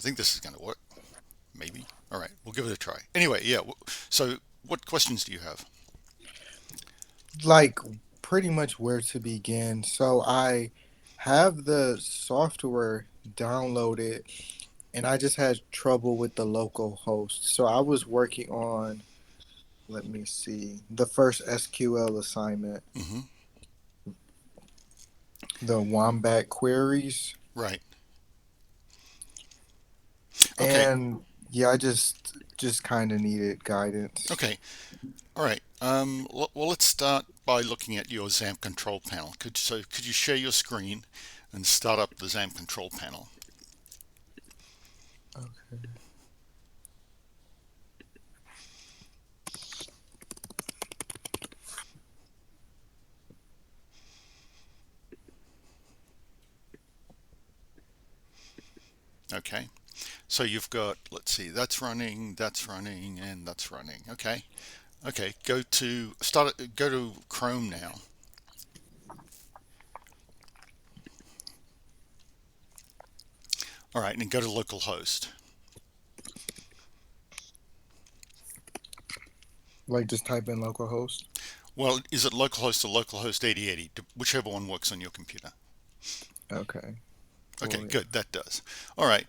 I think this is going to work. Maybe. All right, we'll give it a try. Anyway, yeah. So, what questions do you have? Like pretty much where to begin. So I have the software downloaded and I just had trouble with the local host. So I was working on, let me see, the first SQL assignment, Hmm. the Wombat queries. Right. Okay. And yeah, I just kind of needed guidance. Okay. All right. Well, let's start by looking at your XAMPP control panel. Could you share your screen and start up the XAMPP control panel? Okay. Okay. So you've got, let's see, that's running, and that's running. Okay. Okay. Go to Chrome now. All right, and go to localhost. Like just type in localhost. Well, is it localhost or localhost 8080? Whichever one works on your computer. Okay. Okay, Well, yeah. good. That does. All right.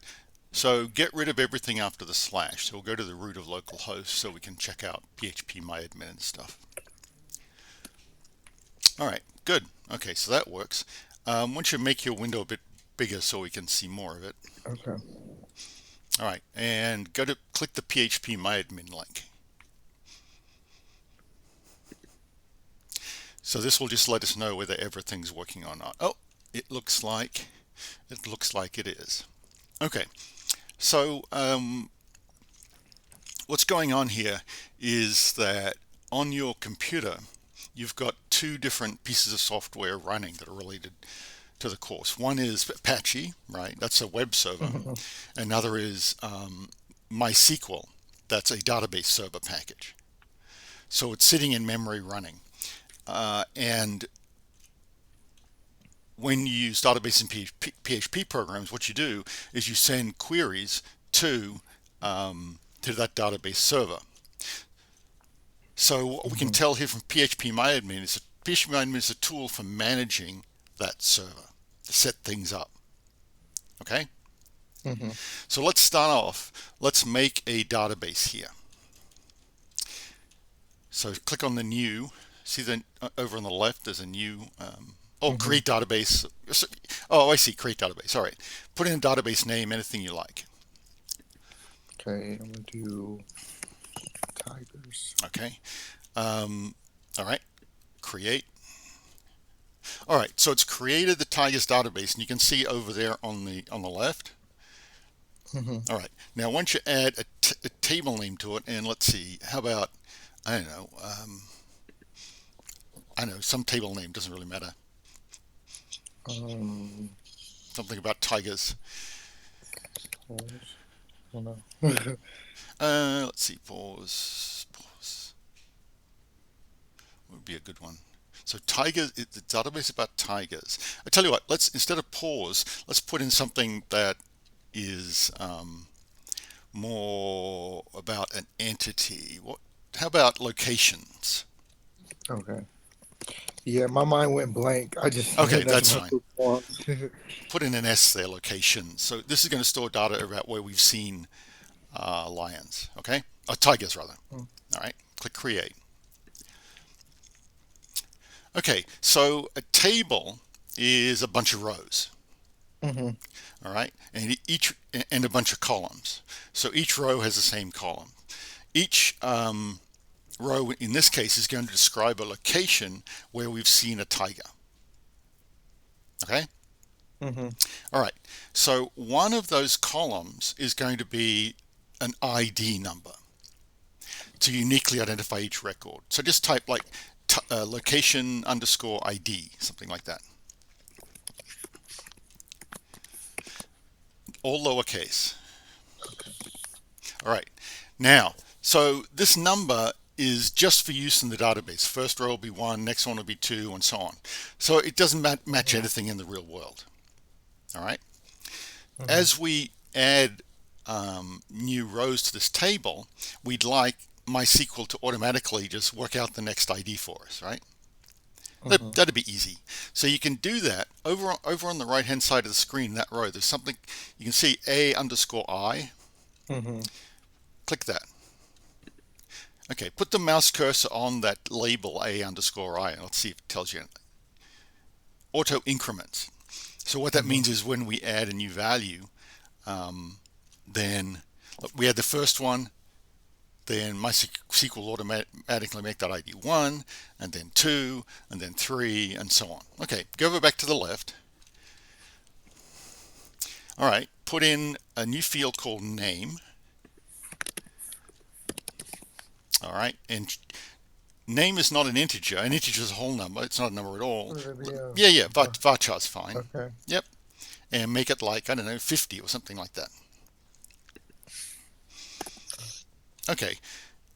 So get rid of everything after the slash. So we'll go to the root of localhost so we can check out phpMyAdmin and stuff. All right, good. Okay, so that works. Once you make your window a bit bigger so we can see more of it. Okay. All right, and go to click the phpMyAdmin link. So this will just let us know whether everything's working or not. Oh, it looks like it is. Okay, so what's going on here is that on your computer, you've got two different pieces of software running that are related to the course. One is Apache, right? That's a web server. Another is MySQL. That's a database server package. So it's sitting in memory running. And when you use database and PHP programs, what you do is you send queries to to that database server. So what we can Hmm. tell here from phpMyAdmin is that phpMyAdmin is a tool for managing that server to set things up. Okay, Hmm. so let's start off. Let's make a database here. So click on the new. See the over on the left, there's a new. Hmm. Create database. Oh, I see. Create database. All right. Put in a database name, anything you like. Okay, I'm gonna do tigers. Okay. All right. Create. All right. So it's created the Tigers database, and you can see over there on the left. Hmm. All right. Now, once you add a table name to it, and let's see, how about I don't know. I know some table name doesn't really matter. Um, Something about tigers. pause. Oh no. Let's see. Pause. Pause. What would be a good one? So tigers. The database about tigers. I tell you what. Let's instead of pause, let's put in something that is more about an entity. What? How about locations? Okay. Yeah, my mind went blank. I just Okay, that's that's why I fine. put pause. Put in an S there, location. So this is going to store data about where we've seen lions. Okay, tigers rather. All right. Click create. Okay, so a table is a bunch of rows. Hmm. All right, and a bunch of columns. So each row has the same column. Each row in this case is going to describe a location where we've seen a tiger. Okay. Hmm. All right. So one of those columns is going to be an ID number to uniquely identify each record. So just type like location underscore ID, something like that. All lowercase. All right. Now, so this number is just for use in the database. First row will be one, next one will be two, and so on. So it doesn't match Hmm. anything in the real world. All right. Hmm. As we add new rows to this table, we'd like MySQL to automatically just work out the next ID for us, right? Mm-hmm. That'd be easy. So you can do that over on the right hand side of the screen, that row. There's something you can see, A underscore I. Mm-hmm. Click that. Okay, put the mouse cursor on that label A underscore I, and let's see if it tells you auto increments. So what that Mm-hmm. means is when we add a new value, then we add the first one, then MySQL will automatically make that ID 1, and then 2, and then 3, and so on. Okay, go over back to the left. All right, put in a new field called name. All right, and name is not an integer. An integer is a whole number. It's not a number at all. Would it be a Yeah, var- varchar's fine. okay? Yep, and make it like, I don't know, 50 or something like that. Okay,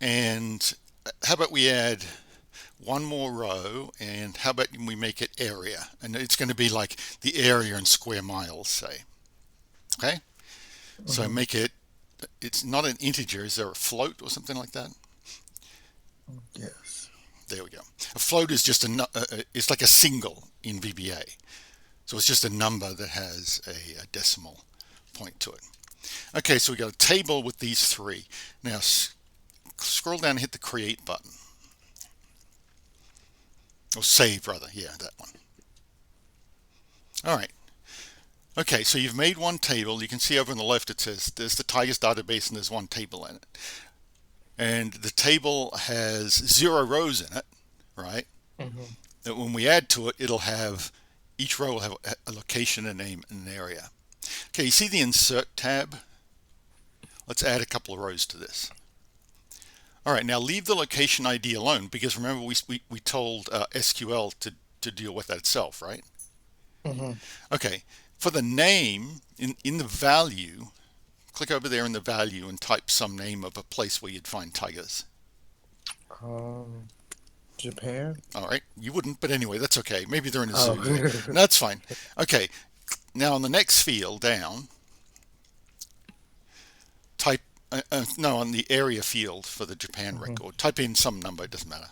and how about we add one more row, and how about we make it area? And it's going to be like the area in square miles, say. Okay, so Mm-hmm. make it, it's not an integer. Is there a float or something like that? Yes. There we go. A float is just it's like a single in VBA. So it's just a number that has a decimal point to it. Okay, so we got a table with these three. Now scroll down and hit the create button. Or save rather, yeah, that one. All right. Okay, so you've made one table. You can see over on the left it says there's the Tigers database and there's one table in it. And the table has 0 rows in it, right? Mm-hmm. That when we add to it, it'll have, each row will have a location, a name, and an area. Okay, you see the insert tab? Let's add a couple of rows to this. All right, now leave the location ID alone because remember we told SQL to deal with that itself, right? Mm-hmm. Okay, for the name, in the value, click over there in the value and type some name of a place where you'd find tigers. Um, Japan. All right, you wouldn't, but anyway, that's okay. Maybe they're in a Oh. zoo. Or, no, that's fine. Okay, now on the next field down, type, no, on the area field for the Japan Mm-hmm. record, type in some number, it doesn't matter.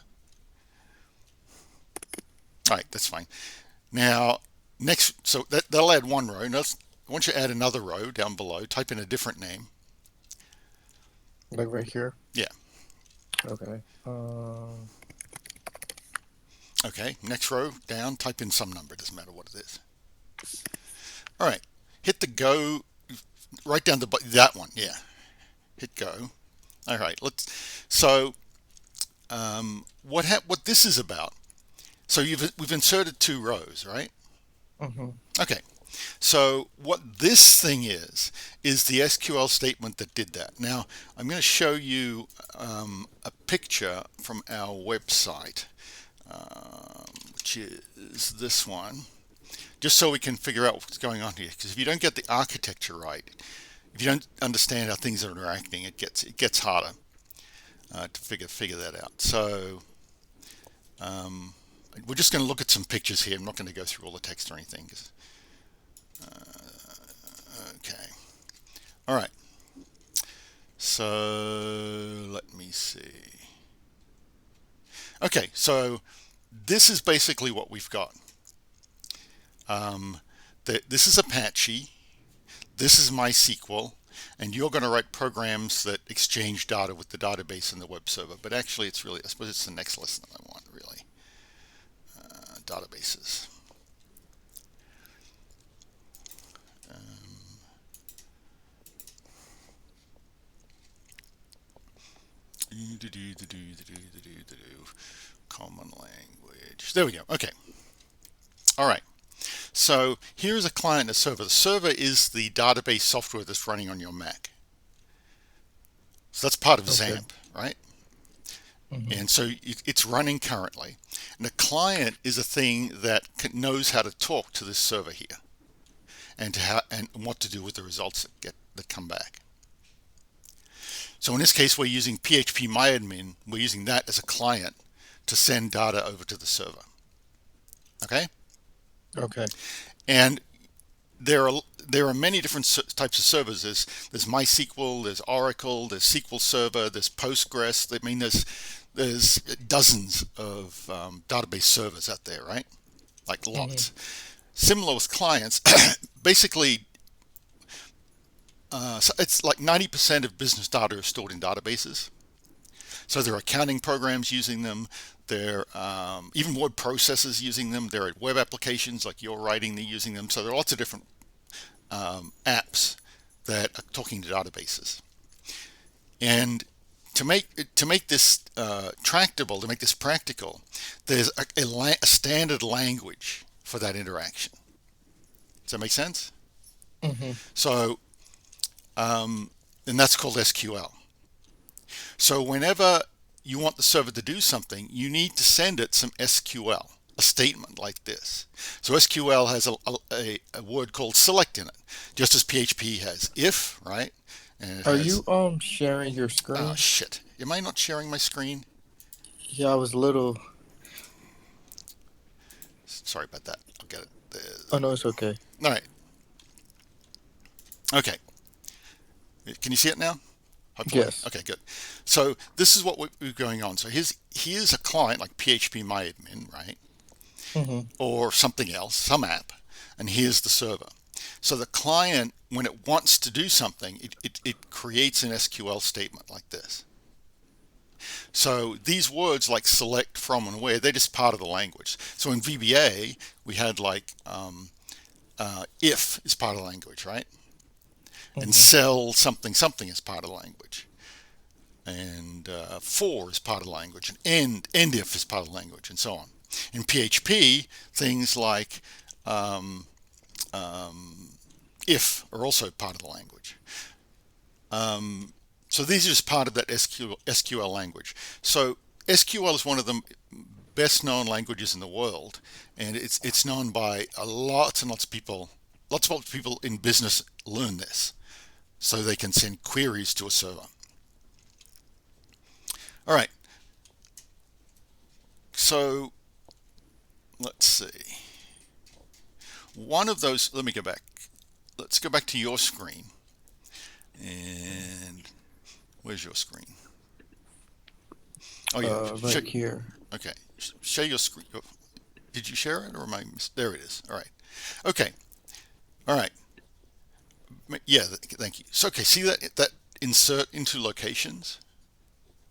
All right, that's fine. Now, next, so that'll add one row. Now, once you add another row down below, type in a different name. Like right here. Yeah. Okay. Okay. Next row down, type in some number. It doesn't matter what it is. All right. Hit the go. Right down the that one. Yeah. Hit go. All right. Let's. So, what this is about? So we've inserted 2 rows, right? Mm-hmm. Okay. So what this thing is the SQL statement that did that. Now I'm going to show you a picture from our website, which is this one, just so we can figure out what's going on here. Because if you don't get the architecture right, if you don't understand how things are interacting, it gets harder to figure that out. So we're just going to look at some pictures here. I'm not going to go through all the text or anything. Okay. All right. So let me see. Okay, so this is basically what we've got. Um, this is Apache. This is MySQL. And you're going to write programs that exchange data with the database and the web server. But actually, it's really, I suppose it's the next lesson I want, really. Databases. Common language. There we go. Okay. All right. So here's a client and a server. The server is the database software that's running on your Mac. So that's part of Okay. XAMPP, right? Mm-hmm. And so it's running currently. And the client is a thing that knows how to talk to this server here and and what to do with the results that come back. So in this case, we're using PHP We're using that as a client to send data over to the server. Okay? Okay. And there are many different types of servers. There's MySQL, there's Oracle, there's SQL Server, there's Postgres. I mean, there's dozens of database servers out there, right? Like Hmm. lots. Similar with clients, basically, so it's like 90% of business data is stored in databases. So there are accounting programs using them. There are even word processors using them. There are web applications like you're writing, they're using them. So there are lots of different apps that are talking to databases. And to make this tractable, to make this practical, there's a standard language for that interaction. Does that make sense? Hmm. So, and that's called SQL. So whenever you want the server to do something, you need to send it some SQL, a statement like this. So SQL has a word called select in it, just as PHP has if, right? And it Are has, you sharing your oh screen? shit, am I not sharing my screen? Yeah, I was a little. Sorry about that. I'll get it. Oh no, it's okay. All right. Okay. Can you see it now? Hopefully. Yes. Okay, good. So this is what we're going on. So here's a client like PHP right? Hmm. Or something else, some app, and here's the server. So the client, when it wants to do something, it creates an SQL statement like this. So these words like select, from, and where, they're just part of the language. So in VBA, we had like if is part of the language, right? And Hmm. sell something something is part of the language. And for is part of the language. And end if is part of the language, and so on. In PHP, things like um, um, if are also part of the language. So these are just part of that SQL language. So SQL is one of the best known languages in the world, and it's known by lots and lots of people. Lots of people in business learn this, so they can send queries to a server. All right. So let's see. One of those. Let me go back. Let's go back to your screen. And where's your screen? Oh yeah. Right here. Okay. Share your screen. Did you share it or am I? There it is. All right. Okay. All right. Yeah. Thank you. So okay. See that insert into locations.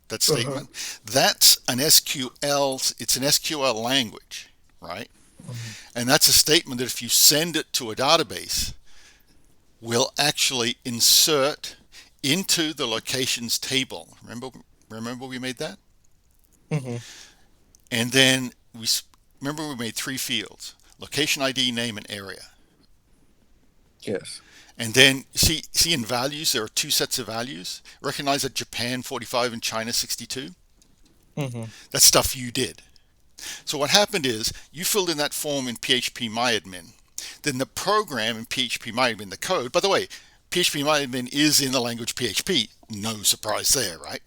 That Uh-huh. statement. That's an SQL. It's an SQL language, right? Hmm. And that's a statement that if you send it to a database, will actually insert into the locations table. Remember we made that? Hmm. And then remember we made three fields: location ID, name, and area. Yes. And then see in values there are two sets of values. Recognize that Japan 45 and China 62. Hmm. That's stuff you did. So what happened is you filled in that form in PHP Then the program in PHP the code. By the way, PHP is in the language PHP. No surprise there, right?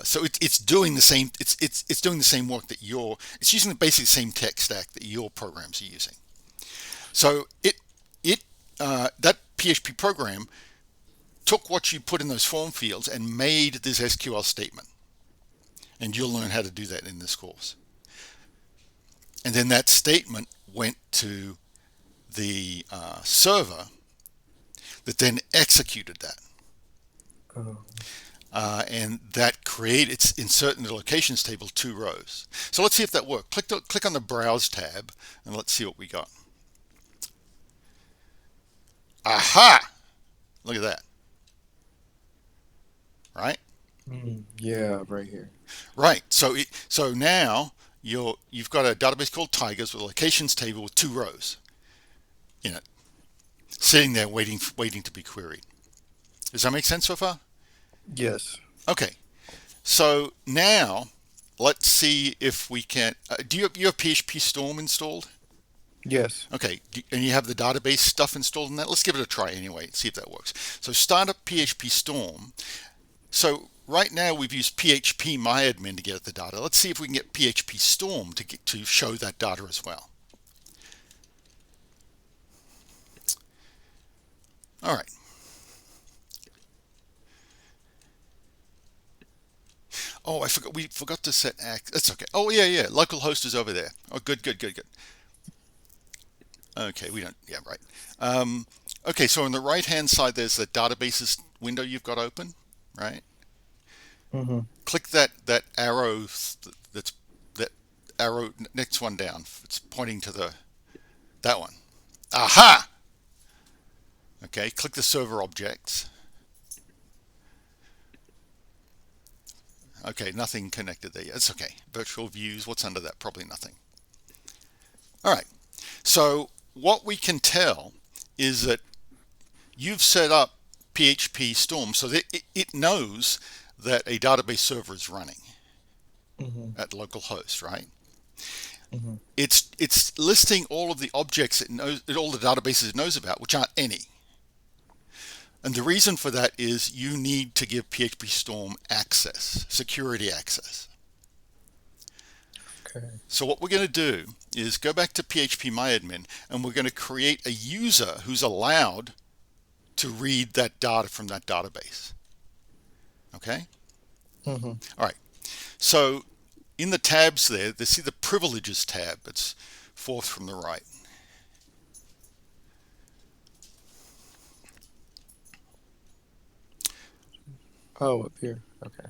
So it's doing the same. It's doing the same work that your. It's using the basic same tech stack that your programs are using. So it that PHP program took what you put in those form fields and made this SQL statement. And you'll learn how to do that in this course. And then that statement went to the server that then executed that. Oh. And that created, it's insert in the locations table two rows. So let's see if that worked. Click on the browse tab and let's see what we got. Aha! Look at that, right? Yeah, right here. Right. So now you've got a database called Tigers with a locations table with two rows in it, sitting there waiting to be queried. Does that make sense so far? Yes. Okay. So now let's see if we can. Do you have PHP Storm installed? Yes. Okay, and you have the database stuff installed in that? Let's give it a try anyway, see if that works. So start up PHP Storm. So right now we've used PHP MyAdmin to get at the data. Let's see if we can get PHP Storm to show that data as well. All right. Oh, I forgot. We forgot to set access. That's okay. Oh, yeah, yeah. Local host is over there. Oh, good, good, good, good. Okay, we don't. Yeah, right. Okay, so on the right-hand side, there's the databases window you've got open, right? Mm-hmm. Click that arrow. That's that arrow next one down. It's pointing to the that one. Aha! Okay, click the server objects. Okay, nothing connected there yet. It's okay. Virtual views. What's under that? Probably nothing. All right. So what we can tell is that you've set up PHP Storm so that it knows that a database server is running Mm-hmm. at localhost, right? Mm-hmm. It's listing all of the objects it knows, all the databases it knows about, which aren't any. And the reason for that is you need to give PHP Storm access, security access. Okay. So what we're going to do is go back to PHP and we're going to create a user who's allowed to read that data from that database. Okay? Mm-hmm. All right. So in the tabs there, they see the privileges tab. It's fourth from the right. Oh, up here. Okay.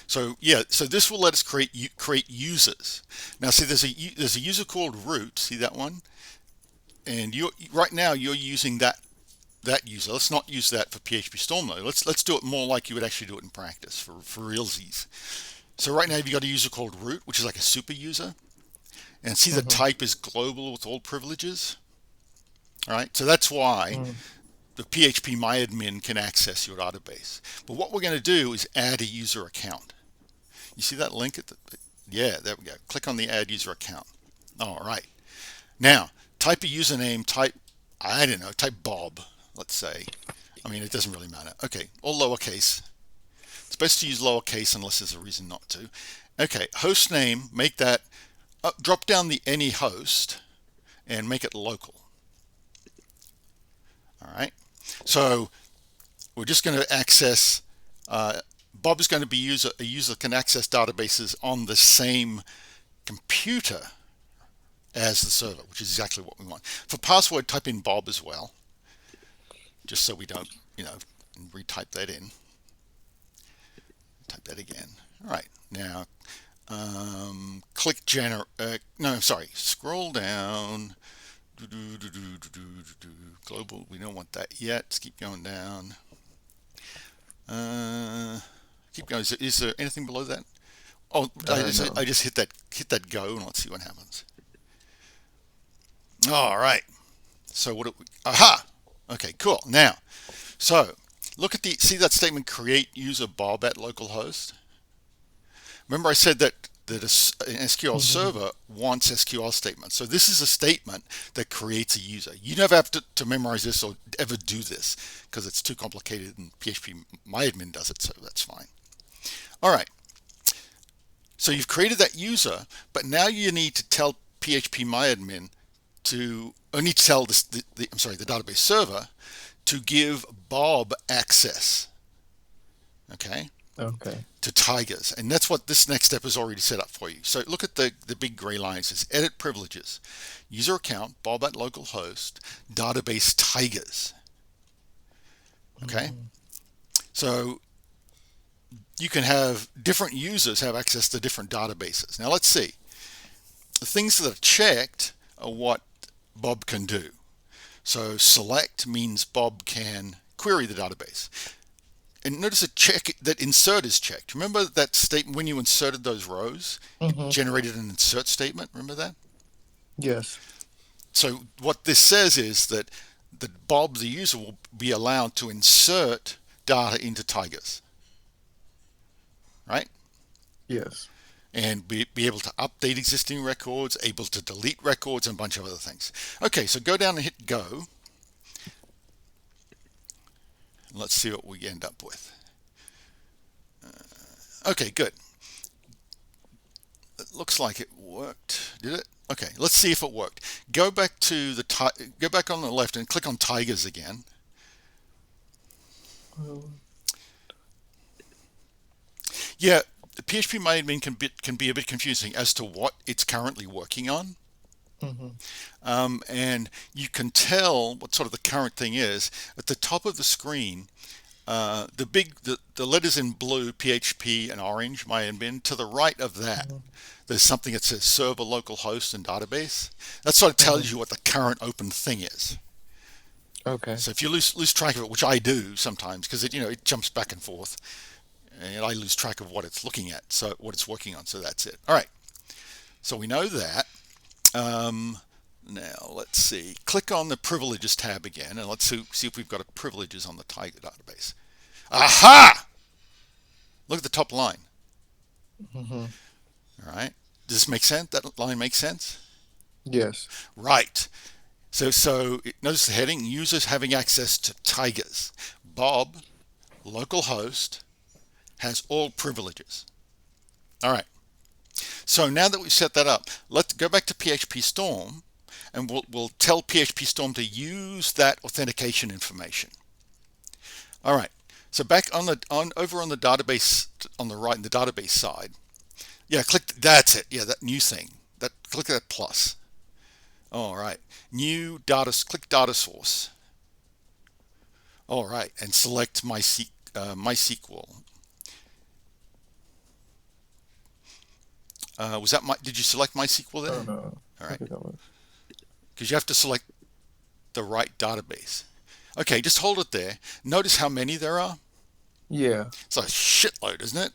So yeah, so this will let us create users. Now see, there's a user called root. See that one? And you right now you're using that user. Let's not use that for PHP Storm though. Let's do it more like you would actually do it in practice for realsies. So right now you've got a user called root, which is like a super user, and see the Mm-hmm. type is global with all privileges. All right, so that's why Mm. the PHP MyAdmin can access your database. But what we're going to do is add a user account. You see that link at the, yeah, there we go. Click on the add user account. All right. Now, type a username, I don't know, type Bob, let's say. I mean, it doesn't really matter. Okay, all lowercase. It's best to use lowercase unless there's a reason not to. Okay, host name, make that, drop down the any host and make it local. All right. So we're just going to access, Bob is going to be a user can access databases on the same computer as the server, which is exactly what we want. For password, type in Bob as well, just so we don't, retype that in. Type that again. All right, now click no, sorry, scroll down. Global, we don't want that yet. Let's keep going down. Keep going. Is there anything below that? Oh, No. I just hit that go and let's see what happens. All right. So what? Aha. Okay. Cool. Now, so look at see that statement. Create user Bob at localhost. Remember I said that an SQL Mm-hmm. server wants SQL statements. So this is a statement that creates a user. You never have to memorize this or ever do this because it's too complicated and PHP MyAdmin does it, so that's fine. All right. So you've created that user, but now you need to tell PHP MyAdmin or need to tell the database server to give Bob access. Okay. Okay. To tigers, and that's what this next step is already set up for you. So look at the big gray line. It says edit privileges, user account, Bob at localhost, database tigers. Okay, Mm. so you can have different users have access to different databases. Now let's see. The things that are checked are what Bob can do. So select means Bob can query the database. And notice that insert is checked. Remember that statement when you inserted those rows, it Mm-hmm. generated an insert statement. Remember that? Yes. So what this says is that Bob, the user, will be allowed to insert data into Tigers, right? Yes. And be able to update existing records, able to delete records, and a bunch of other things. Okay, so go down and hit go. And let's see what we end up with. Okay, good. It looks like it worked. Did it? Okay, let's see if it worked. Go back on the left and click on Tigers again. Um, Yeah, the PHP admin can be a bit confusing as to what it's currently working on. mhm, And you can tell what sort of the current thing is at the top of the screen. The letters in blue, PHP, and orange, myadmin. To the right of that, mhm, there's something that says server, local host, and database. That sort of tells mhm. you what the current open thing is. Okay. So if you lose track of it, which I do sometimes, because it jumps back and forth, and I lose track of what it's looking at, so what it's working on. So that's it. All right. So we know that. Um, Now let's see. Click on the privileges tab again, and let's see if we've got a privileges on the Tiger database. Aha! Look at the top line. Mhm. All right. Does this make sense? That line makes sense? Yes. Right. So notice the heading: users having access to Tigers. Bob, local host, has all privileges. All right. So now that we've set that up, let's go back to PHP Storm, and we'll tell PHP Storm to use that authentication information. All right. So back on over on the database on the right, in the database side. Yeah, click. That's it. Yeah, that new thing. Click that plus. All right. New data. Click data source. All right, and select MySQL. Was that my? Did you select MySQL Oh there? no. All I right, think I was. because you have to select the right database. Okay, just hold it there. Notice how many there are. Yeah. It's a shitload, isn't it?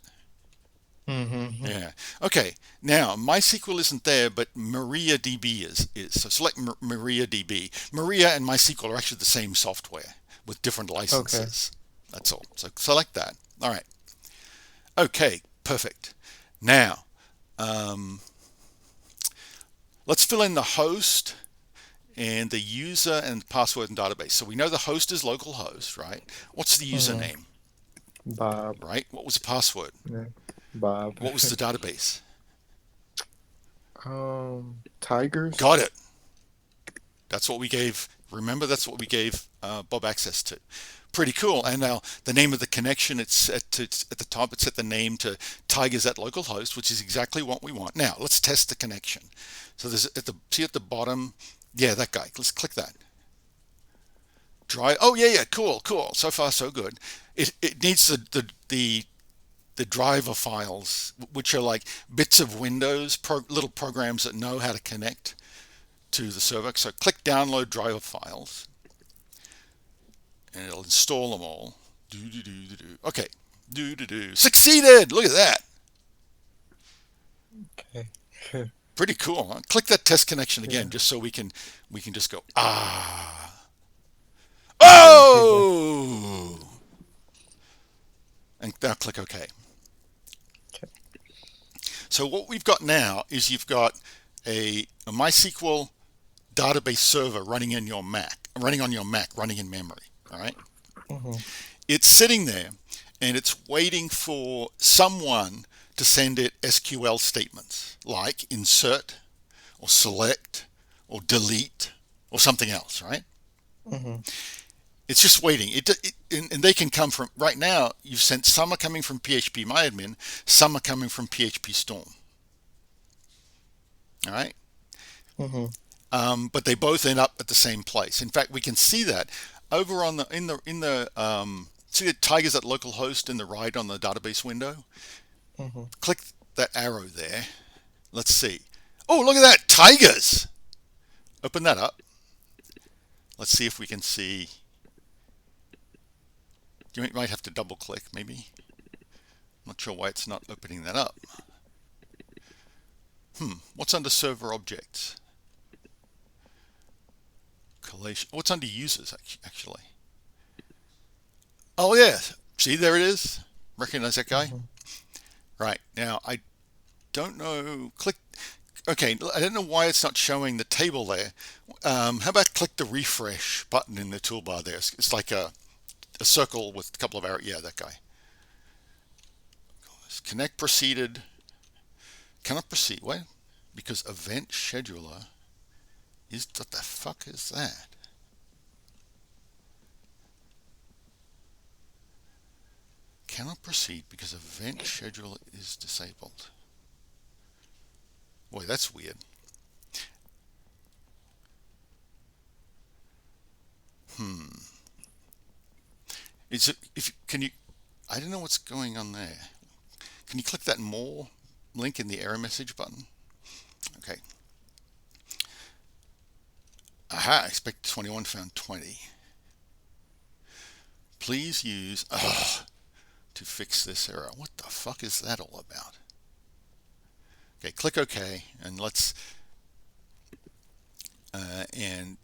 Mhm. Yeah. Okay. Now MySQL isn't there, but MariaDB is. So select MariaDB. Maria and MySQL are actually the same software with different Okay. licenses. That's all. So select that. All right. Okay. Perfect. Now, um, let's fill in the host and the user and password and database. So we know the host is localhost, right? What's the Mhm. username, Bob. right? What was the password? Yeah. Bob. What was the database? Tigers. Got it. That's what we gave. Remember, that's what we gave Bob access to. Pretty cool. And now the name of the connection, it's at the top. It's set the name to Tigers at localhost, which is exactly what we want. Now let's test the connection. So there's at the bottom. Yeah, that guy. Let's click that. Try. Oh yeah. Cool. So far so good. It needs the driver files, which are like bits of Windows, little programs that know how to connect to the server. So click download driver files, and it'll install them all. Do do do do do. Okay. Do do do. Succeeded. Look at that. Okay. Pretty cool. Huh? Click that test connection again, Yeah. just so we can just go Okay. oh, and now click OK. Okay. So what we've got now is you've got a MySQL database server running in your Mac, running on your Mac, running in memory. All right. Mhm. It's sitting there and it's waiting for someone to send it SQL statements like insert or select or delete or something else, right? Mhm. It's just waiting. And they can come from right now. You've sent some are coming from PHP some are coming from PHP Storm. All right, Mhm. but they both end up at the same place. In fact, we can see that over on the in the see the Tigers at localhost in the right on the database window. Mhm. Click that arrow there. Let's see. Oh, look at that, Tigers! Open that up. Let's see if we can see. You might have to double click, maybe. I'm not sure why it's not opening that up. What's under server objects? Collation. What's under users, actually? Oh, yeah. See, there it is. Recognize that guy? Mhm. Right. Now, I don't know. Click. Okay, I don't know why it's not showing the table there. How about click the refresh button in the toolbar there? It's like a circle with a couple of arrows. Yeah, that guy. Connect proceeded. Cannot proceed. What? Because event scheduler is. What the fuck is that? cannot proceed because event schedule is disabled. Boy, that's weird. Hmm. Is it, if can you? I don't know what's going on there. Can you click that more link in the error message button? Okay. Aha, expect 21, found 20. Please use to fix this error. What the fuck is that all about? Okay, click OK, and let's and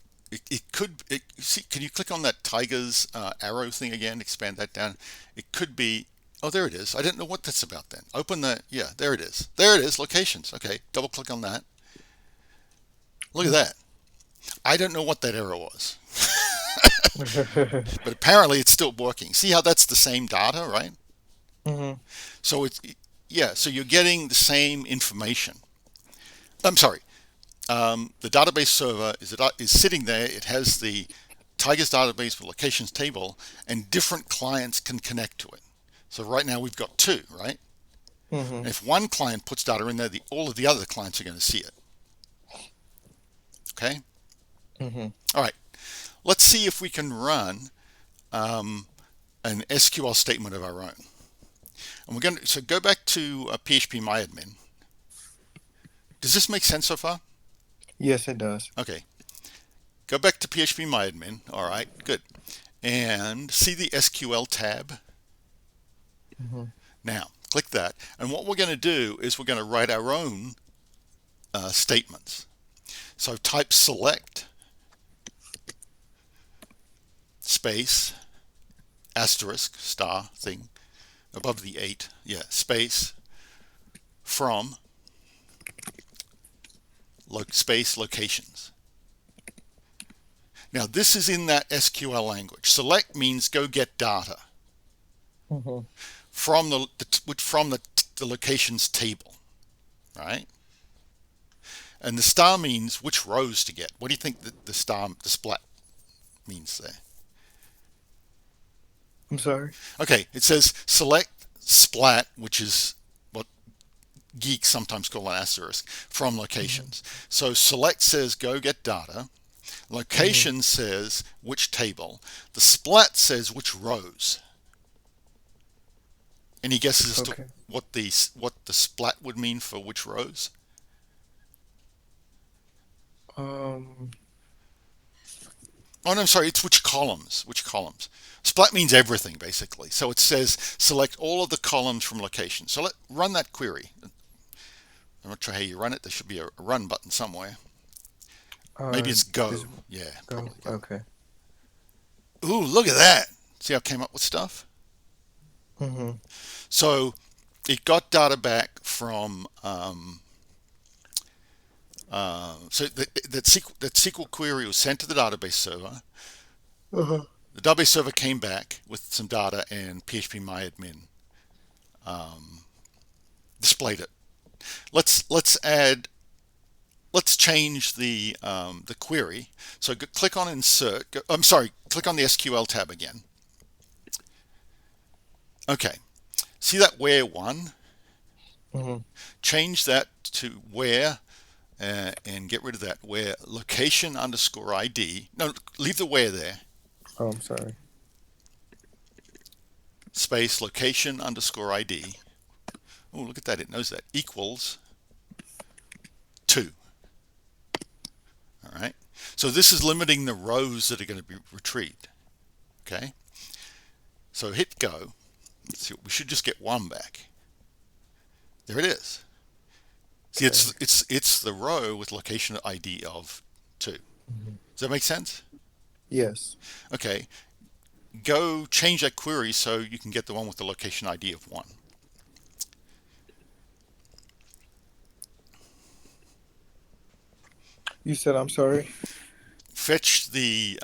see, can you click on that tiger's arrow thing again, expand that down? It could be, oh, there it is. I didn't know what that's about then. Open the, yeah, there it is. There it is, locations. Okay, double click on that. Look at that. I don't know what that error was, but apparently it's still working. See how that's the same data, right? Hmm. So it's, yeah, so you're getting the same information. I'm sorry, the database server is sitting there. It has the Tigers database with locations table, and different clients can connect to it. So right now we've got two, right? Hmm. And if one client puts data in there, all of the other clients are going to see it. Okay. Hmm. All right. Let's see if we can run an SQL statement of our own. And we're going to so go back to PHP MyAdmin. Does this make sense so far? Yes, it does. Okay. Go back to PHP MyAdmin. All right. Good. And see the SQL tab. Hmm. Now, click that. And what we're going to do is we're going to write our own statements. So type select space asterisk star thing above the 8. Yeah, space from space locations. Now, this is in that SQL language. Select means go get data Hmm. from the locations table, right? And the star means which rows to get. What do you think the splat means there? I'm sorry. Okay, it says select splat, which is what geeks sometimes call an asterisk, from Hmm. locations. So select says go get data. Hmm. Location says which table. The splat says which rows. Any guesses as to Okay. what the splat would mean for which rows? Um. Oh, no, I'm sorry. It's which columns. Which columns? Splat means everything, basically. So it says select all of the columns from location. So run that query. I'm not sure how you run it. There should be a run button somewhere. Maybe it's Is go. Yeah, go. probably go. Okay. Ooh, look at that. See how I came up with stuff? Hmm. So it got data back from, so that SQL query was sent to the database server. Uh-huh. The database server came back with some data, and PHP um, displayed it. Let's add. Let's change the query. So click on insert. I'm sorry. Click on the SQL tab again. Okay. See that where one? Hmm. Change that to where and get rid of that where location underscore ID. No, leave the where there. Oh, I'm sorry. Space location underscore ID. Oh, look at that. It knows that. Equals 2. All right. So this is limiting the rows that are going to be retrieved. Okay. So hit go. Let's see. We should just get 1 back. There it is. See, Okay. it's the row with location ID of 2. Does Hmm. that make sense? Yes. Okay. Go change that query so you can get the one with the location ID of 1. You said I'm sorry. Fetch the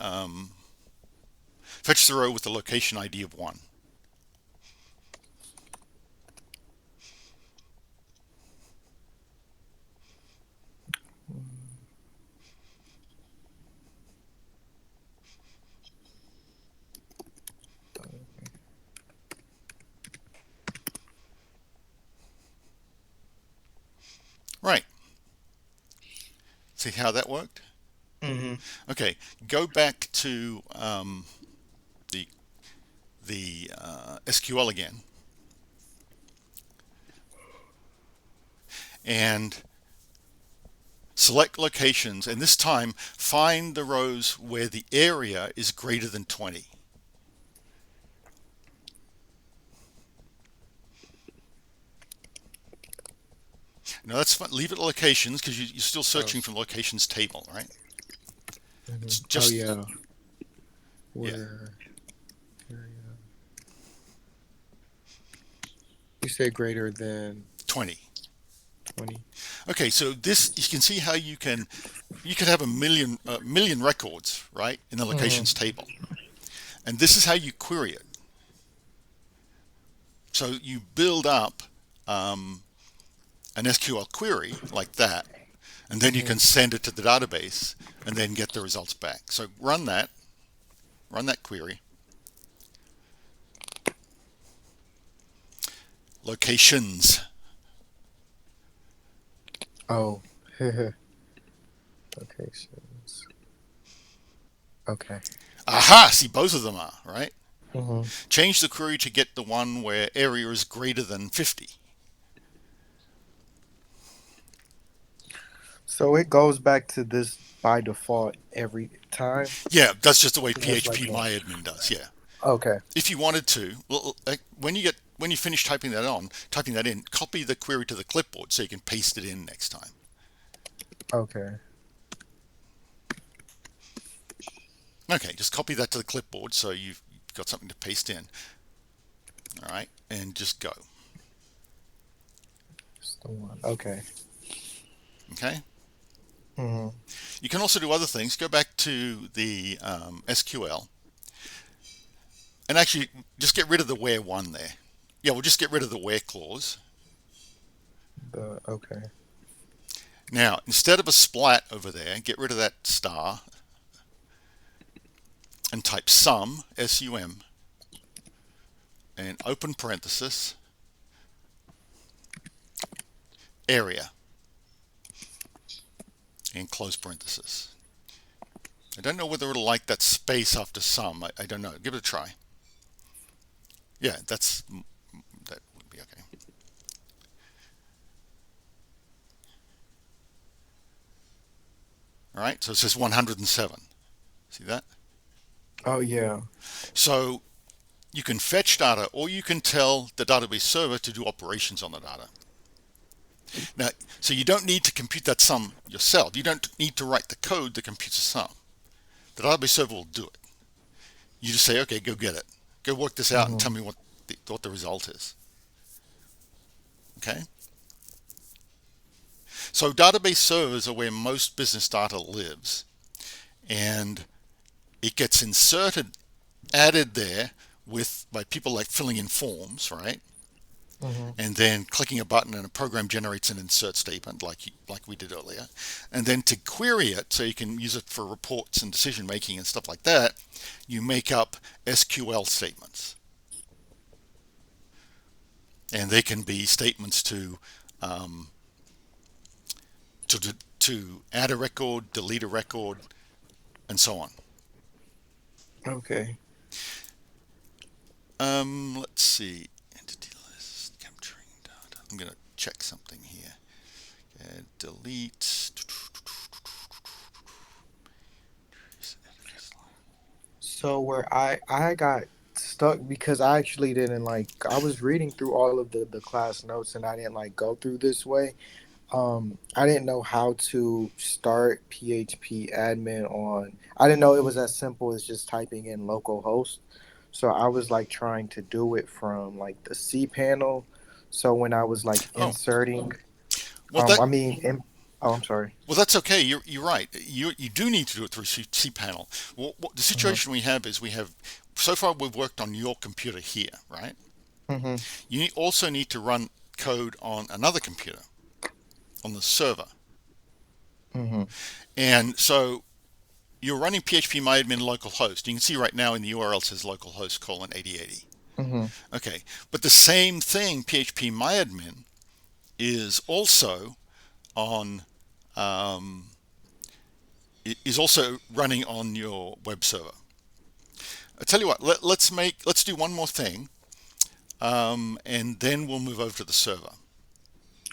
row with the location ID of 1. Right. See how that worked? Hmm. Okay, go back to the SQL again, and select locations, and this time find the rows where the area is greater than 20. Now that's fine. Leave it at locations because you're still Oh. searching from locations table, right? Hmm. It's Oh just, yeah. yeah, Where area? You say greater than 20. 20. Okay, so this, you can see how you could have a million records, right, in the Hmm. locations table, and this is how you query it. So you build up um, an SQL query like that, and then you Hmm. can send it to the database and then get the results back. So run that query. Locations. Oh. Locations. Okay. Aha! See, both of them are, right? Hmm. Change the query to get the one where area is greater than 50. So it goes back to this by default every time. Yeah, that's just the way That's like PHP a, MyAdmin does. Yeah. okay. If you wanted to, well, like when you finish typing that in, copy the query to the clipboard so you can paste it in next time. Okay. Okay, just copy that to the clipboard so you've got something to paste in. All right, and just go. It's the one. Okay. Okay. Hmm. You can also do other things. Go back to the SQL and actually just get rid of the where one there. Yeah, we'll just get rid of the where clause. The okay. Now, instead of a splat over there, get rid of that star and type sum, S-U-M, and open parenthesis, area, and close parenthesis. I don't know whether it'll like that space after sum. I don't know. Give it a try. Yeah, that would be okay. All right, so it says 107. See that? Oh yeah. So you can fetch data or you can tell the database server to do operations on the data. Now, so you don't need to compute that sum yourself. You don't need to write the code that computes the sum. The database server will do it. You just say, okay, go get it. Go work this out and Hmm. tell me what the result is. Okay? So database servers are where most business data lives. And it gets added there by people like filling in forms, right? Hmm. And then clicking a button and a program generates an insert statement like we did earlier. And then to query it so you can use it for reports and decision making and stuff like that, you make up SQL statements. And they can be statements um, to add a record, delete a record, and so on. Okay. Let's see. Entity list, capturing data. I'm going to check something here. Delete. So where I got stuck because I actually didn't like I was reading through all of the class notes and I didn't like go through this way. I didn't know how to start PHP admin on. I didn't know it was as simple as just typing in localhost. So I was like trying to do it from like the C panel. So when I was like Oh, inserting, well that I mean, oh, I'm sorry. well that's okay. You're right. You do need to do it through cPanel. The Hmm. situation we have is we have so far we've worked on your computer here, right? Hmm. You also need to run code on another computer on the server, Hmm. and so you're running PHP myadmin localhost. You can see right now in the URL it says localhost colon 8080. Hmm. Okay, but the same thing, PHP myadmin, is also on um, is also running on your web server. I tell you what, let's do one more thing, and then we'll move over to the server.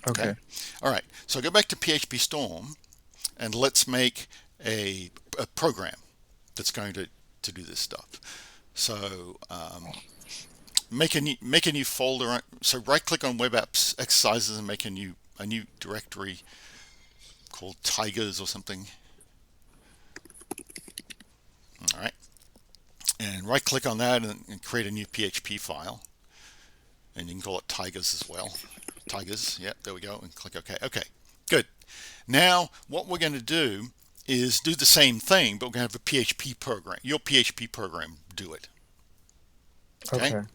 Okay. Okay. All right. So go back to PHP Storm, and let's make a program that's going to do this stuff. So make a new folder. So right click on Web Apps Exercises and make a new directory called Tigers or something. All right. And right click on that and create a new PHP file. And you can call it Tigers as well. Tigers. Yep. There we go. And click OK. Okay. Good. Now what we're going to do is do the same thing, but we're going to have a PHP program. Your PHP program do it. Okay. Okay.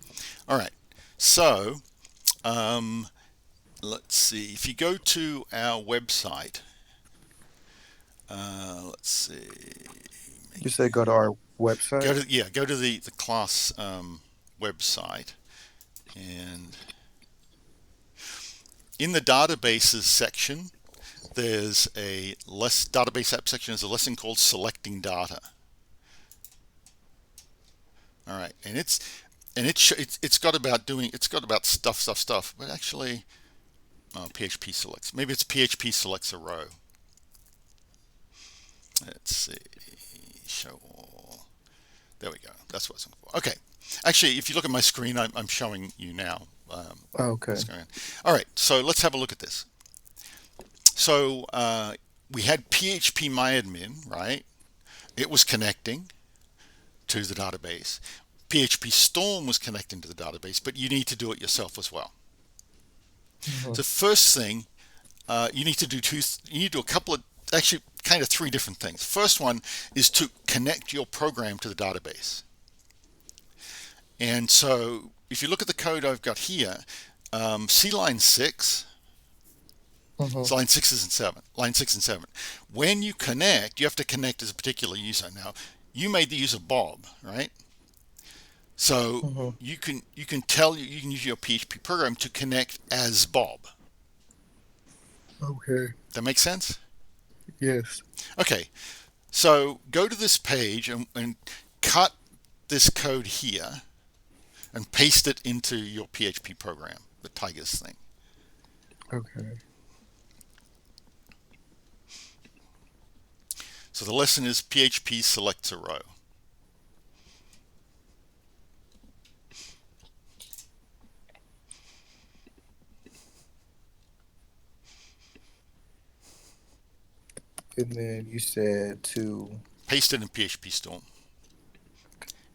All right. So um, let's see. If you go to our website, let's see. You said go to our website. Go to the class website, and in the databases section, there's a database app section. There's a lesson called selecting data. All right, and it's got about stuff. But actually, oh, PHP selects. Maybe it's PHP selects a row. Let's see. Show all. There we go. That's what it's for. Okay. Actually, if you look at my screen, I'm showing you now. Okay. What's going on. All right. So let's have a look at this. So we had phpMyAdmin, right? It was connecting to the database. PHP Storm was connecting to the database, but you need to do it yourself as well. Hmm. The first thing you need to do you need to do a couple of, actually kind of three different things. First one is to connect your program to the database. And so if you look at the code I've got here, see line 6. Hmm. It's line 6 and 7. Line 6 and 7. When you connect, you have to connect as a particular user. Now, you made the user Bob, right? So Hmm. you can use your PHP program to connect as Bob. Okay. That makes sense? Yes. Okay. So go to this page and cut this code here and paste it into your PHP program, the Tigers thing. Okay. So the lesson is PHP selects a row. And then you said to. Paste it in PHP Storm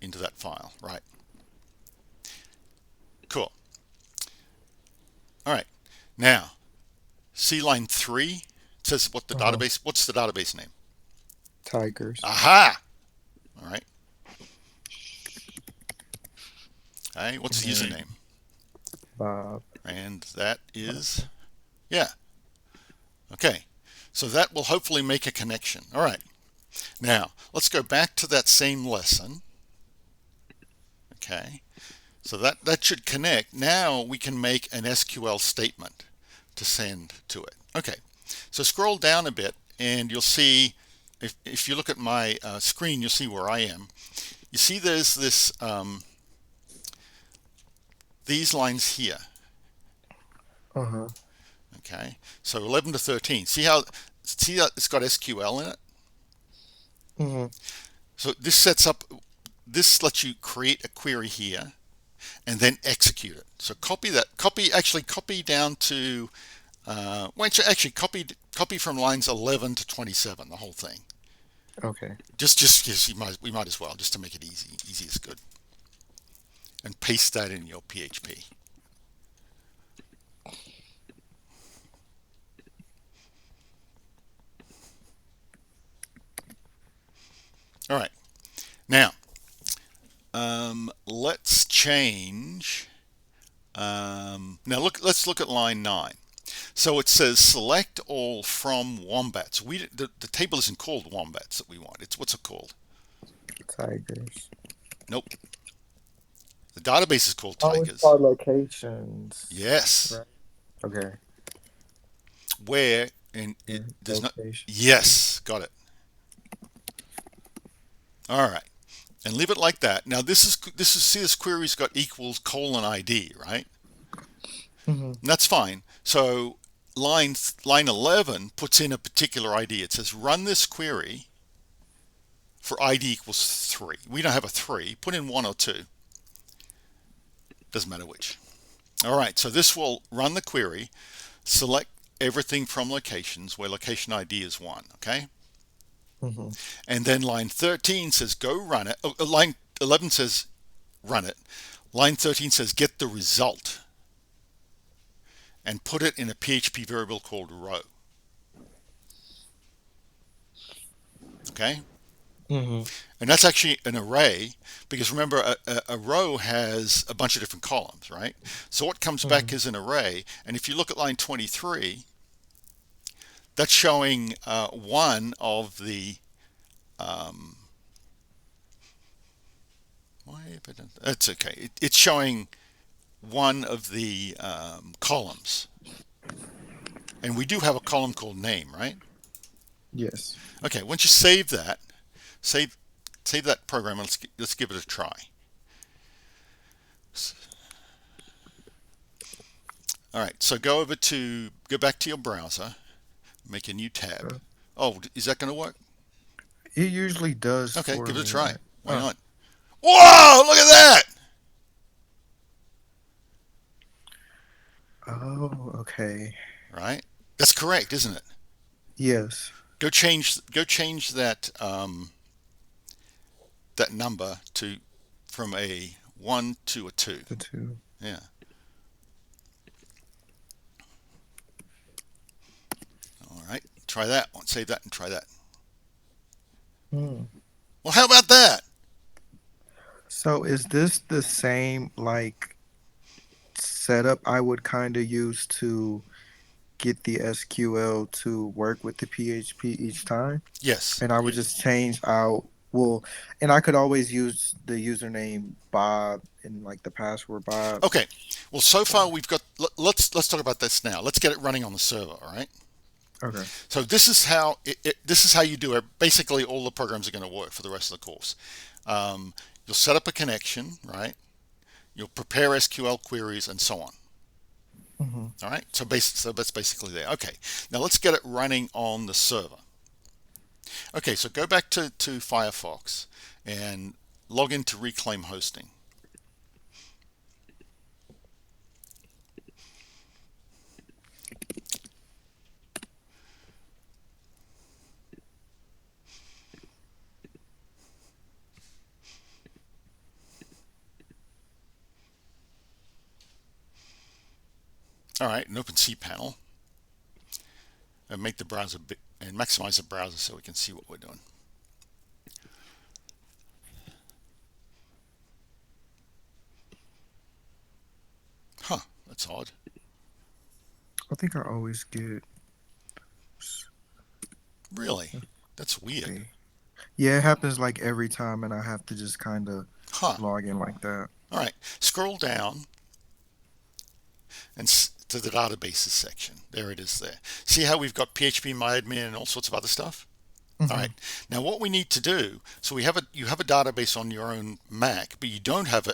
into that file, right? Cool. All right. Now, see line 3? It says what's Uh-huh. the database name? Tigers. Aha! All right. Hey, what's And the then username? Bob. And that is, yeah. Okay. So that will hopefully make a connection. All right. Now, let's go back to that same lesson. Okay. So that should connect. Now we can make an SQL statement to send to it. Okay. So scroll down a bit and you'll see, if you look at my screen, you'll see where I am. You see there's these lines here. Uh-huh. Okay. So 11 to 13. See how it's got SQL in it? Hmm. So this lets you create a query here and then execute it. So copy down to, copy from lines 11 to 27, the whole thing. Okay. Just we might as well, just to make it easy. Easy is good. And paste that in your PHP. All right. Now, let's change. Now let's look at line 9. So it says select all from wombats. The table isn't called wombats that we want. What's it called? Tigers. Nope. The database is called Oh, it's tigers. called locations. Yes. Right. Okay. Where And it And does not. location. Yes, got it. All right, and leave it like that. Now this is see this query's got equals colon ID, right? Mm-hmm. And that's fine. So line 11 puts in a particular ID. It says run this query for ID equals 3. We don't have a 3. Put in 1 or 2. Doesn't matter which. All right, so this will run the query, select everything from locations where location ID is 1, okay? Mm-hmm. And then line 13 says go run it. Line 11 says run it. Line 13 says get the result and put it in a PHP variable called row, okay? Mm-hmm. And that's actually an array because remember a row has a bunch of different columns, right? So what comes back Mm-hmm. is an array. And if you look at line 23, that's showing one of the um, why? That's okay. It's showing one of the columns, and we do have a column called name, right? Yes. Okay. Once you save that, save save that program, and let's give it a try. All right. So go back to your browser, make a new tab. Uh, Oh, is that going to work? it usually does Okay, for give it a me. try. Why Oh, not? Whoa! Look at that. oh, okay. Right. That's correct, isn't it? Yes. Go change that that number to from a 1 to a 2. The two. Yeah. All right. Try that one. Save that and try that. Hmm. Well, how about that? So is this the same like setup I would kind of use to get the SQL to work with the PHP each time? Yes. And I would just change out, well, and I could always use the username Bob and like the password Bob. Okay. Well, so Or, far we've got. Let's talk about this now. Let's get it running on the server. All right. okay. So this is how you do it. Basically, all the programs are going to work for the rest of the course. You'll set up a connection, right? You'll prepare SQL queries and so on. Hmm. All right. So that's basically there. Okay. Now let's get it running on the server. Okay. So go back to Firefox and log into Reclaim Hosting. All right. And open cPanel and make the browser big and maximize the browser so we can see what we're doing. Huh. That's odd. I think I always get Really? That's weird. the, yeah, it happens like every time, and I have to just kind of Huh. log in like that. All right. Scroll down and to the databases section. There it is there. See how we've got PHP MyAdmin and all sorts of other stuff? All Hmm. right. Now what we need to do, so you have a database on your own Mac, but you don't have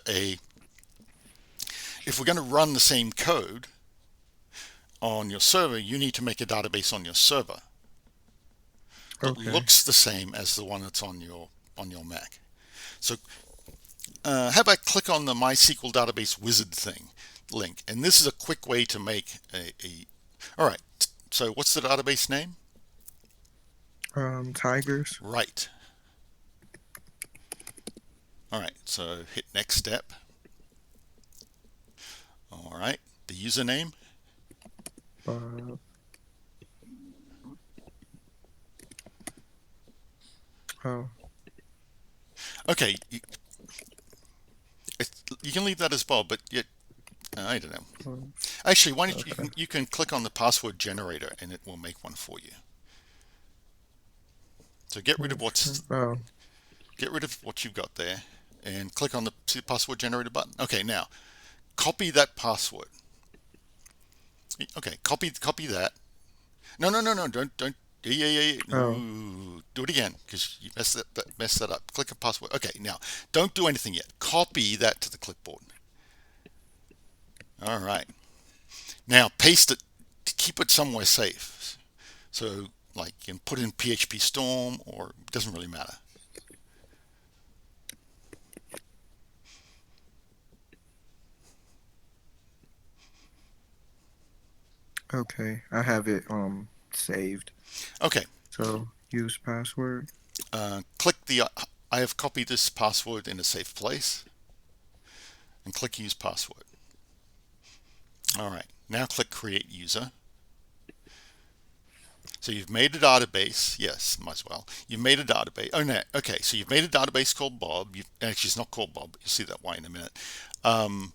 if we're going to run the same code on your server, you need to make a database on your server that Okay. looks the same as the one that's on your Mac. So how about click on the MySQL database wizard thing link, and this is a quick way to make a all right. So what's the database name? Tigers. Right. All right. So hit next step. All right. The username. Bob. Oh. Okay. You can leave that as Bob, but yet I don't know. Oh, Actually, why don't okay. you can click on the password generator and it will make one for you. So Okay. Oh. get rid of what you've got there and click on the password generator button. Okay, now copy that password. Okay, copy that No, no, no, no. Don't. Yeah, yeah, yeah. Oh, Ooh, do it again because you messed that up. Click a password. Okay, now don't do anything yet. Copy that to the clipboard. All right. Now paste it. Keep it somewhere safe. So, like, you can put in PHP Storm, or it doesn't really matter. okay. I have it saved. Okay. So use password. Click the. I have copied this password in a safe place, and click Use Password. All right. Now click Create User. So you've made a database. Yes, might as well. You've made a database. Oh no. Okay. So you've made a database called Bob. Actually, it's not called Bob. You'll see that why in a minute. Um,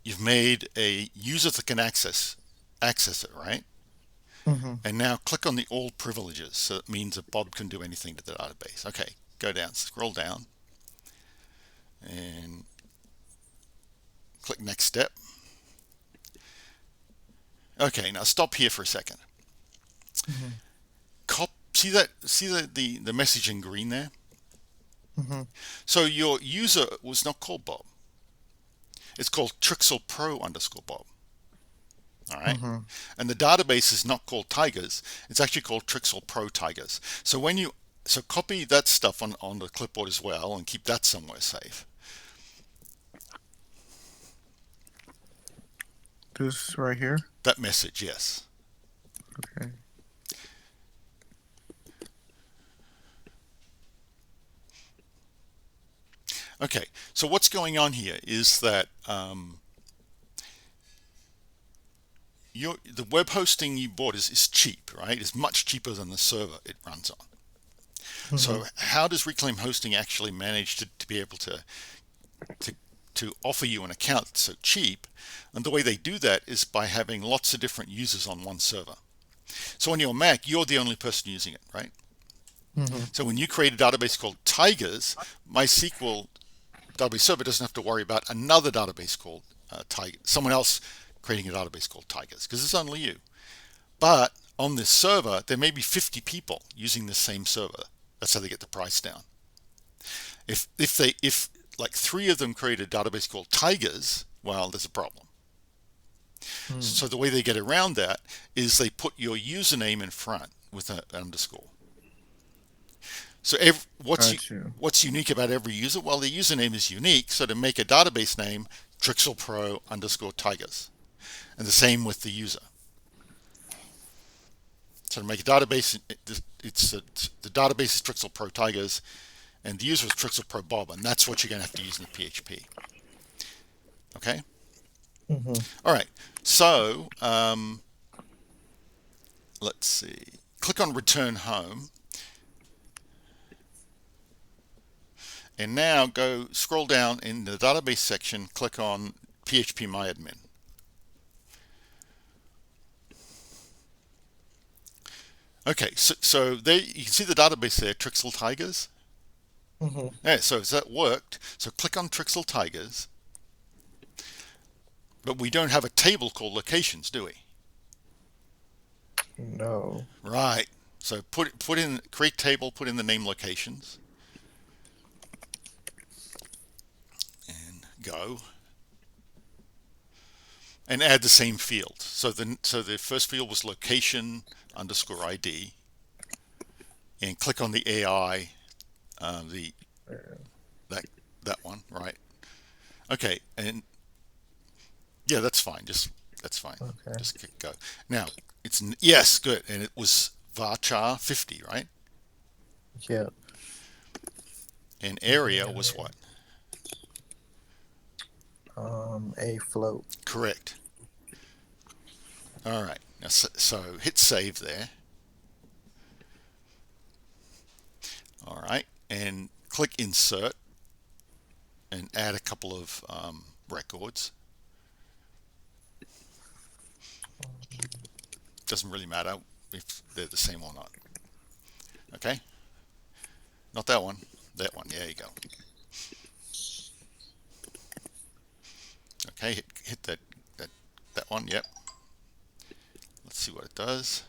you've made a user that can access it, right? Mm-hmm. And now click on the All Privileges. So it means that Bob can do anything to the database. Okay. Go down. Scroll down, and click Next Step. Okay. Now stop here for a second. Mm-hmm. See that? See the message in green there? Mm-hmm. So your user was not called Bob. It's called Trixel Pro underscore Bob. All right. Mm-hmm. And the database is not called Tigers. It's actually called Trixel Pro Tigers. So copy that stuff on the clipboard as well and keep that somewhere safe. This right here. That message, yes. Okay. Okay. So what's going on here is that the web hosting you bought is cheap, right? It's much cheaper than the server it runs on. Mm-hmm. So how does Reclaim Hosting actually manage to be able to to offer you an account so cheap? And the way they do that is by having lots of different users on one server. So on your Mac, you're the only person using it, right? Mm-hmm. So when you create a database called Tigers, MySQL database server doesn't have to worry about another database called Tiger, someone else creating a database called Tigers, because it's only you. But on this server, there may be 50 people using the same server. That's how they get the price down. If like three of them create a database called Tigers, well, there's a problem. Mm. So the way they get around that is they put your username in front with an underscore. So Got you. what's unique about every user? Well, the username is unique. So to make a database name, Trixel Pro underscore Tigers, and the same with the user. So to make a database, the database is Trixel Pro Tigers, and the user is Trixel Pro Bob, and that's what you're going to have to use in the PHP. Okay. Mm-hmm. All right. So let's see. Click on Return Home, and now go scroll down in the database section. Click on PHP Okay, so there you can see the database there, Trixel Tigers. Mm-hmm. Yeah, so that worked. So click on Trixel Tigers, but we don't have a table called locations, do we? No. Right. So put in create table, put in the name locations, and go, and add the same field. So the first field was location underscore ID, and click on the AI, the Yeah. that that one, right? Okay, and yeah, that's fine. That's fine. Okay. Just click go. Now it's yes, good, and it was varchar 50, right? Yep. And area was And what? a float. Correct. All right. Now so hit save there. All right, and click insert and add a couple of records. Doesn't really matter if they're the same or not. Okay, not that one. That one. There you go. Okay, hit that one. Yep. Let's see what it does.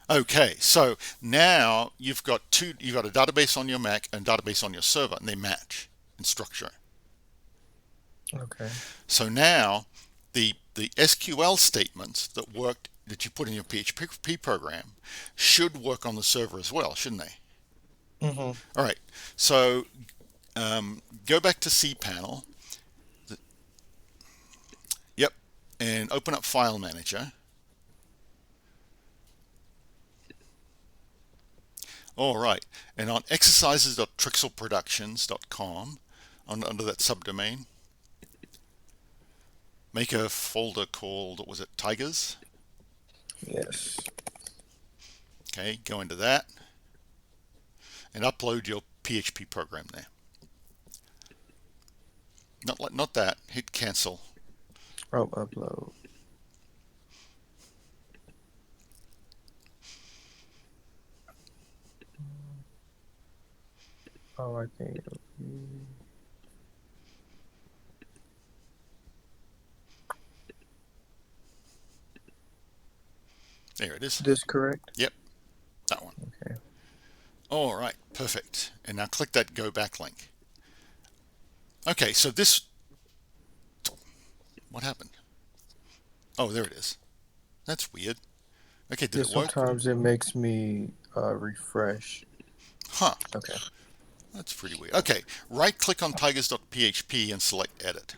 Okay, so now you've got a database on your Mac and a database on your server, and they match in structure. Okay. So now the SQL statements that you put in your PHP program should work on the server as well, shouldn't they? Mm-hmm. All right. So go back to cPanel. Yep, and open up File Manager. All right, and on exercises.trixelproductions.com, under that subdomain, make a folder called, what was it, Tigers? Yes. Okay, go into that and upload your PHP program there. Not that. Hit cancel. Oh, upload. Oh, I think it'll be There it is. this correct? Yep, that one. Okay. All right, perfect. And now click that Go Back link. Okay, so this, what happened? Oh, there it is. That's weird. Okay, did Yeah, it work? sometimes it makes me refresh. Huh, Okay. that's pretty weird. Okay, right click on tigers.php and select Edit.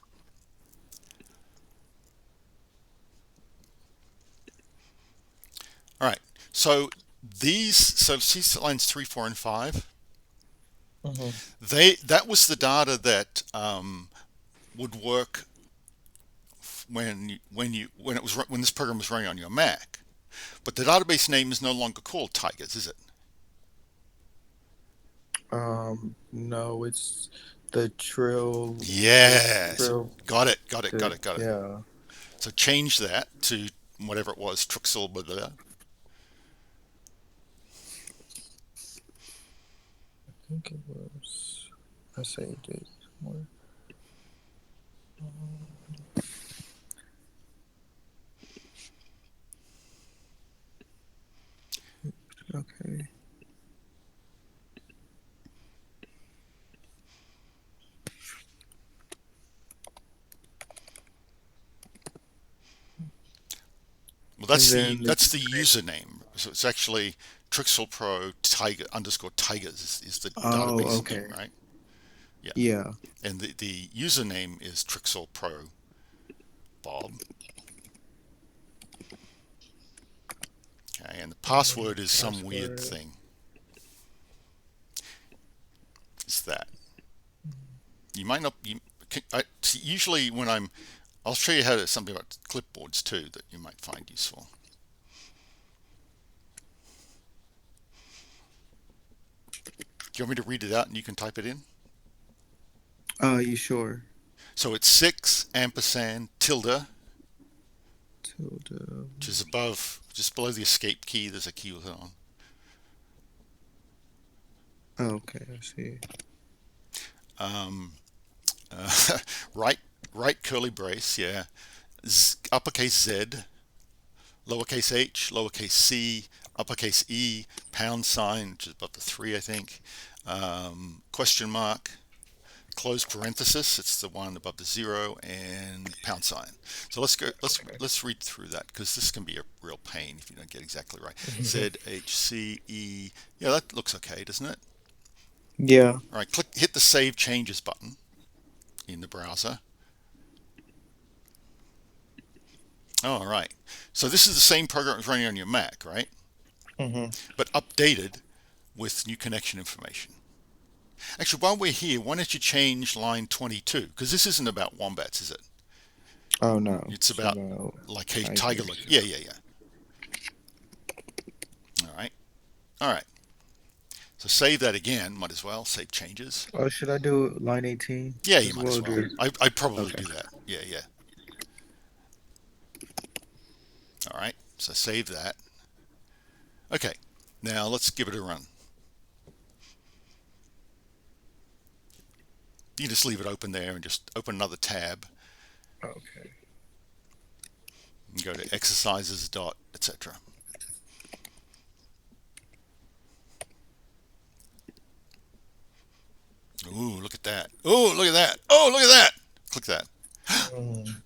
All right, so see lines 3, 4, and 5. Mm-hmm. That was the data that would work when this program was running on your Mac. But the database name is no longer called Tigers, is it? No, it's the trill, the Yes, trill, got it, got it, got the it, got it. yeah. So change that to whatever it was, Truxel, blah, blah, blah. I think it was. I saved it somewhere. Okay. Well, And then the that's the username. username. So it's actually Trixel Pro Tiger underscore Tigers is the Oh, database name, okay. right? Yeah. Yeah. And the username is Trixel Pro Bob. Okay. And the And then password is some weird password. thing. Is that you might not you usually when I'll show you how to something about clipboards too that you might find useful. Do you want me to read it out and you can type it in? You sure? So it's 6 ampersand tilde, Tilde. which is above, just below the escape key. There's a key with it on. Oh, okay, I see. Um, right, right curly brace, yeah. Uppercase Z, lowercase h, lowercase c, uppercase e, pound sign, which is above the 3, I think. Question mark, close parenthesis, it's the one above the 0, and pound sign. So let's go. Okay. Let's read through that because this can be a real pain if you don't get exactly right. Z H C E. Yeah, that looks okay, doesn't it? Yeah. All right, hit the Save Changes button in the browser. All right. So this is the same program that was running on your Mac, right? Mm-hmm. But updated with new connection information. Actually, while we're here, why don't you change line 22? Because this isn't about wombats, is it? Oh no, It's it's about about like a tiger look. tigers. Yeah, yeah, yeah. All right. All right. So save that again. Might as well save changes. Oh, should I do line 18 Yeah, you as might well? as well. I'd probably Okay. do that. Yeah, yeah. All right. So save that. Okay. Now let's give it a run. You just leave it open there and just open another tab Okay. and go to exercises dot etc. Ooh, look at that. Oh, look at that. Oh, look at that. Click that. Mm.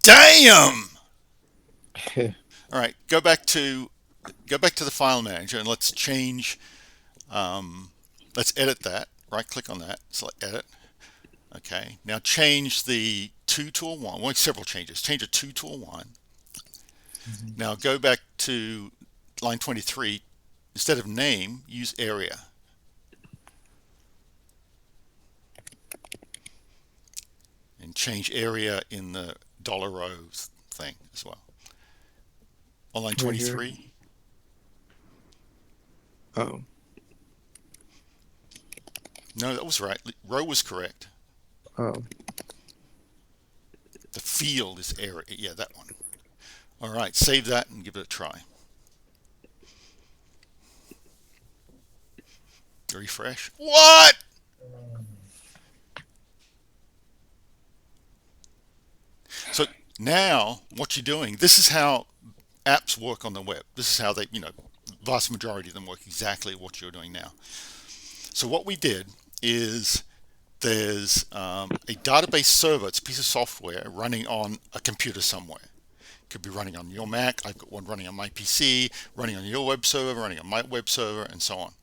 Damn. All right, go back to the file manager and let's change. Let's edit that. Right click on that. Select edit. Okay. Now change the two to a one. Well, several changes. Change a two to a one. Mhm. Now go back to line 23. Instead of name, use area and change area in the dollar rows thing as well. On line Right here. 23. Oh, No, that was right. Row was correct. oh. The field is area. Yeah, that one. All right, save that and give it a try. Refresh. What? So now what you're doing, this is how apps work on the web. This is how they, vast majority of them work exactly what you're doing now. So what we did is there's a database server. It's a piece of software running on a computer somewhere. It could be running on your Mac. I've got one running on my PC, running on your web server, running on my web server, and so on.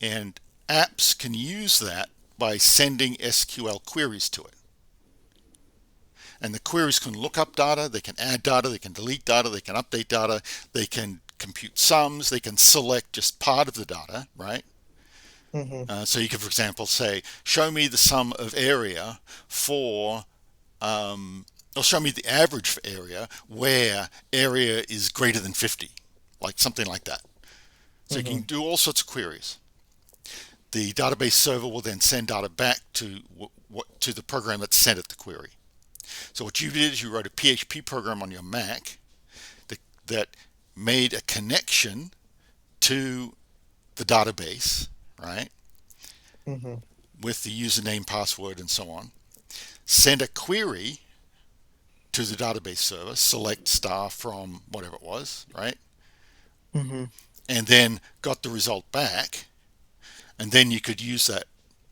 And apps can use that by sending SQL queries to it. And the queries can look up data, they can add data, they can delete data, they can update data, they can compute sums, they can select just part of the data, right? Mhm. So you could, for example, say, show me the sum of area for, or show me the average for area where area is greater than 50, like something like that. So you can Mhm. do all sorts of queries. The database server will then send data back to the program that sent it the query. So what you did is you wrote a PHP program on your Mac that made a connection to the database, right, Mhm. with the username, password, and so on. Send a query to the database server, select star from whatever it was, right, Mhm. and then got the result back, and then you could use that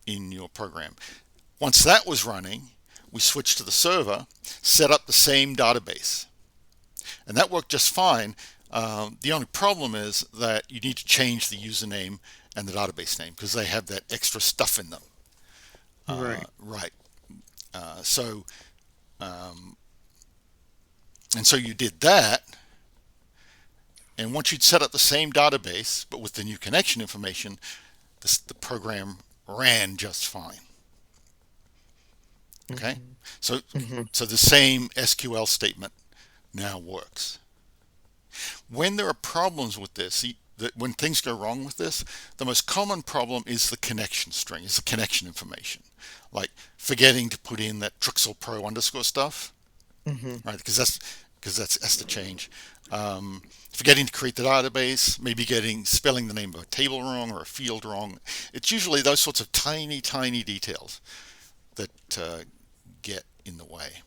in your program. Once that was running, we switched to the server, set up the same database, and that worked just fine. The only problem is that you need to change the username and the database name because they have that extra stuff in them. Right. Right. So, um, and so you did that. And once you'd set up the same database, but with the new connection information, the program ran just fine. Okay. Mhm. So, Mhm. so the same SQL statement now works. When there are problems with this, when things go wrong with this, the most common problem is the connection string, is the connection information. Like forgetting to put in that Trixel Pro underscore stuff, Mhm. right? Because that's has to change. Forgetting to create the database, maybe getting spelling the name of a table wrong or a field wrong. It's usually those sorts of tiny, tiny details that get in the way.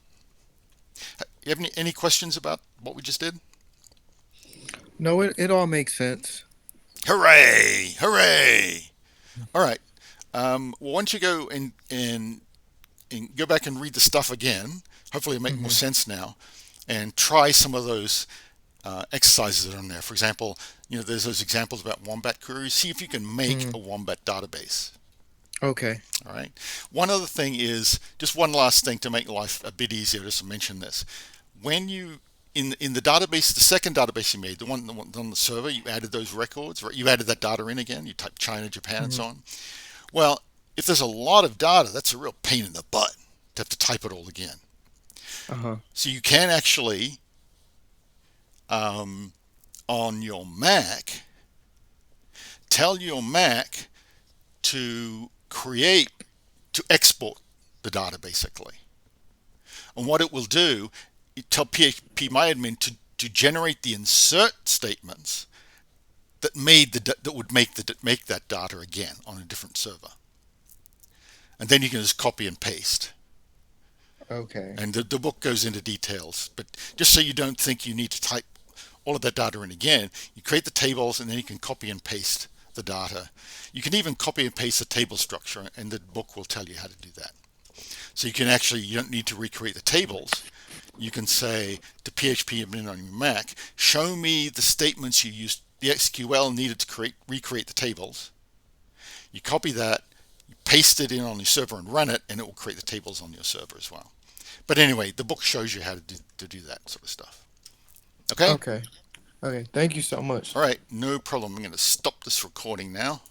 You have any questions about what we just did? No, it all makes sense. Hooray! Hooray! All right. Well, once you go and go back and read the stuff again, hopefully it'll make more Mhm. sense now, and try some of those exercises that are on there. For example, there's those examples about wombat queries. See if you can make Mhm. a wombat database. Okay. All right. One other thing is just one last thing to make life a bit easier. Just to mention this, when you in the database, the second database you made, the one on the server, you added those records, right? You added that data in again. You typed China, Japan, and so Mhm. on. Well, if there's a lot of data, that's a real pain in the butt to have to type it all again. Uh-huh. So you can actually, um, on your Mac, tell your Mac to export the data basically. And what it will do, you tell PHPMyAdmin to generate the insert statements that would make that data again on a different server. And then you can just copy and paste. Okay. And the book goes into details, but just so you don't think you need to type all of that data in again, you create the tables and then you can copy and paste the data. You can even copy and paste the table structure, and the book will tell you how to do that. So you can actually, you don't need to recreate the tables. You can say to PHP admin on your Mac, show me the statements you used, the SQL needed to recreate the tables. You copy that, you paste it in on your server and run it, and it will create the tables on your server as well. But anyway, the book shows you how to do that sort of stuff. Okay? Okay. Okay. Thank you so much. All right, no problem. I'm going to stop this recording now.